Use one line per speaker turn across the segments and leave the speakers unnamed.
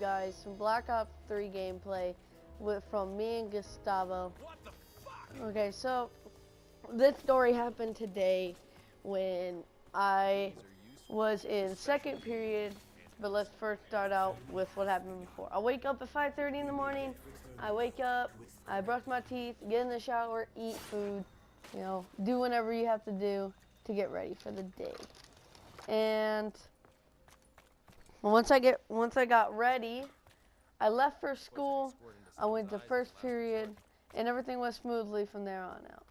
guys some Black Ops 3 gameplay from me and Gustavo. Okay, so this story happened today when I was in second period, but let's first start out with what happened before. I wake up at 5:30 in the morning. I wake up, I brush my teeth, get in the shower, eat food, you know, do whatever you have to do to get ready for the day. And once I got ready, I left for school. I went to first period, and everything went smoothly from there on out.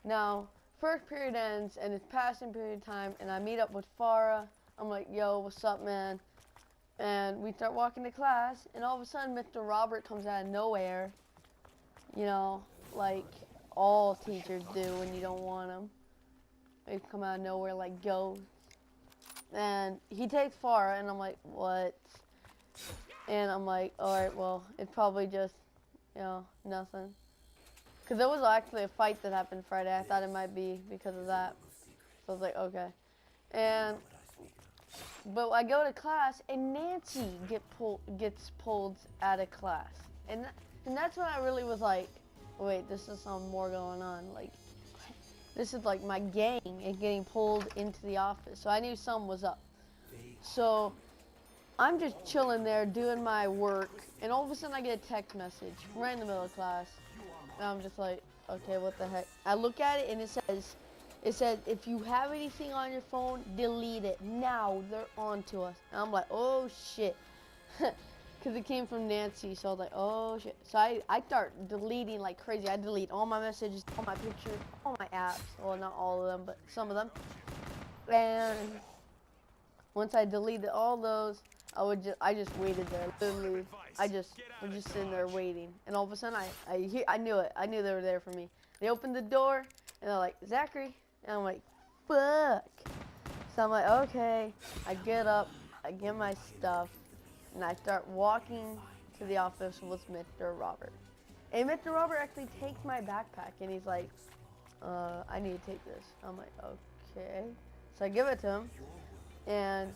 Now, first period ends, and it's passing period time, and I meet up with Farah. I'm like, yo, what's up, man? And we start walking to class, and all of a sudden, Mr. Robert comes out of nowhere. You know, like all teachers do when you don't want them. They come out of nowhere like ghosts. And he takes Farah, and I'm like, what? And I'm like, alright, well, it's probably just, you know, nothing. Because there was actually a fight that happened Friday. I thought it might be because of that. So I was like, okay. But I go to class, and Nancy gets pulled out of class. And that's when I really was like, wait, this is some more going on. Like, this is like my gang is getting pulled into the office. So I knew something was up. So I'm just chilling there doing my work, and all of a sudden I get a text message right in the middle of class. And I'm just like, okay, what the heck? I look at it, and it says, if you have anything on your phone, delete it. Now they're on to us. And I'm like, oh shit. Because it came from Nancy, so I was like, oh shit. So I start deleting like crazy. I delete all my messages, all my pictures, all my apps. Well, not all of them, but some of them. And once I deleted all those, I just waited there. Literally, I was just sitting there waiting. And all of a sudden, I knew it. I knew they were there for me. They opened the door, and they're like, Zachary. And I'm like, fuck. So I'm like, okay. I get up, I get my stuff, and I start walking to the office with Mr. Robert. And Mr. Robert actually takes my backpack, and he's like, I need to take this. I'm like, okay. So I give it to him, and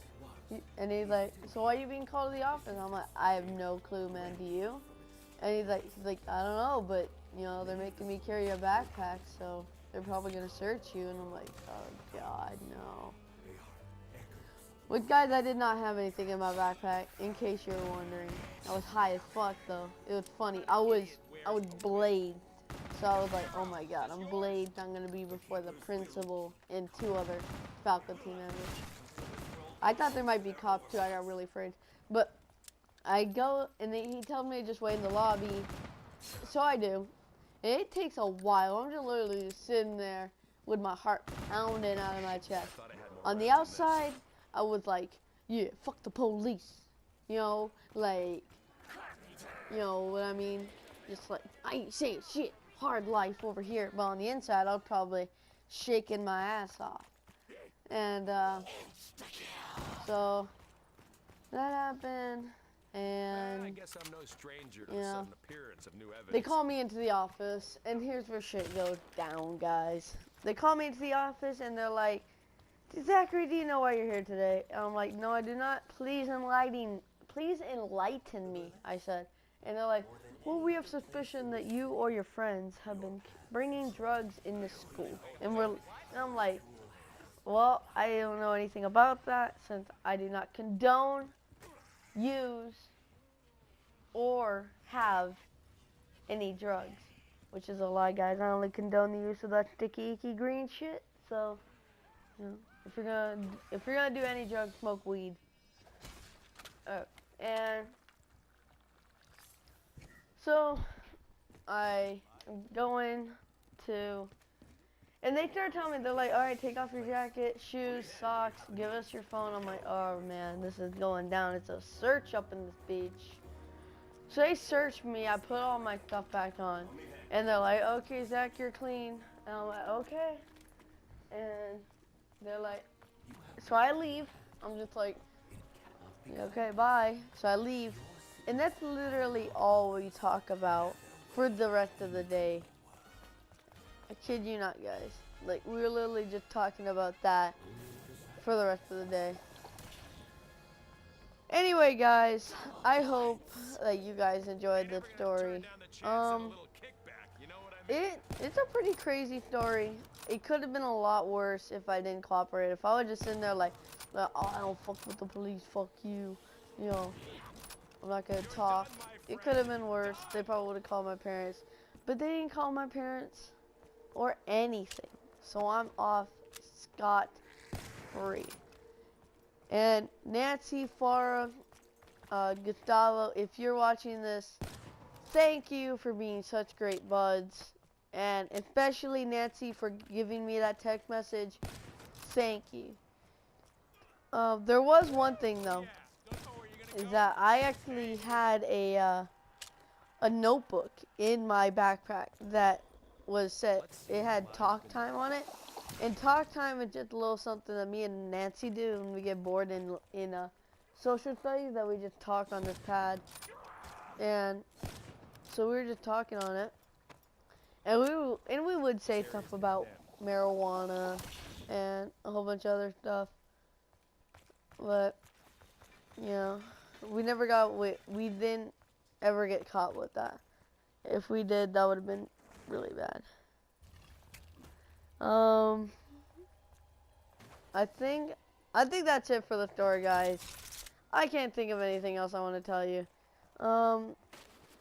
he's like, so why are you being called to the office? And I'm like, I have no clue, man. Do you? And he's like, I don't know, but you know, they're making me carry a backpack, so they're probably gonna search you. And I'm like, oh God, no. With guys, I did not have anything in my backpack, in case you were wondering. I was high as fuck, though. It was funny. I was blazed. So I was like, oh my God, I'm blazed. I'm gonna be before the principal and 2 other faculty members. I thought there might be cops too. I got really afraid. But I go, and he tells me to just wait in the lobby. So I do. And it takes a while. I'm just literally just sitting there with my heart pounding out of my chest. On the outside, I was like, yeah, fuck the police. You know, like, you know what I mean? Just like, I ain't saying shit. Hard life over here. But on the inside, I was probably shaking my ass off. And, so that happened, and
I guess I'm no stranger to
you
the
know,
sudden appearance of new evidence.
they call me into the office, and here's where shit goes down, guys. They call me into the office, and they're like, Zachary, do you know why you're here today? And I'm like, no, I do not. Please enlighten me, I said. And they're like, well, we have suspicion that you or your friends have been bringing drugs into school. And I'm like, well, I don't know anything about that since I do not condone, use, or have any drugs. Which is a lie, guys. I only condone the use of that sticky, icky green shit. So, you know, if you're gonna do any drugs, smoke weed. And so I am going to. And they start telling me, they're like, all right, take off your jacket, shoes, socks, give us your phone. I'm like, oh man, this is going down. It's a search up in this beach. So they searched me. I put all my stuff back on. And they're like, okay, Zach, you're clean. And I'm like, okay. And they're like, so I leave. I'm just like, yeah, okay, bye. So I leave. And that's literally all we talk about for the rest of the day. I kid you not, guys. Like, we were literally just talking about that for the rest of the day. Anyway, guys, I hope that you guys enjoyed this story. It's a pretty crazy story. It could have been a lot worse if I didn't cooperate. If I was just sitting there like, oh, I don't fuck with the police, fuck you, you know, I'm not gonna talk. It could have been worse. They probably would have called my parents, but they didn't call my parents or anything. So I'm off scot-free. And Nancy, Farah, Gustavo, if you're watching this, thank you for being such great buds. And especially Nancy for giving me that text message. Thank you. There was one thing though, is that I actually had a notebook in my backpack that was set. It had talk time on it, and talk time is just a little something that me and Nancy do when we get bored in social studies. That we just talk on this pad, and so we were just talking on it, and we would say stuff about marijuana and a whole bunch of other stuff, but you know, we never got we didn't ever get caught with that. If we did, that would have been really bad. I think that's it for the story, guys. I can't think of anything else I want to tell you.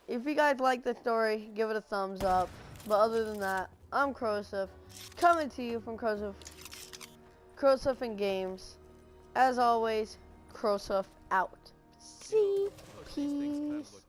If you guys like the story, give it a thumbs up. But other than that, I'm Crowshoof, coming to you from Crowshoof and Games. As always, Crowshoof out. See, peace.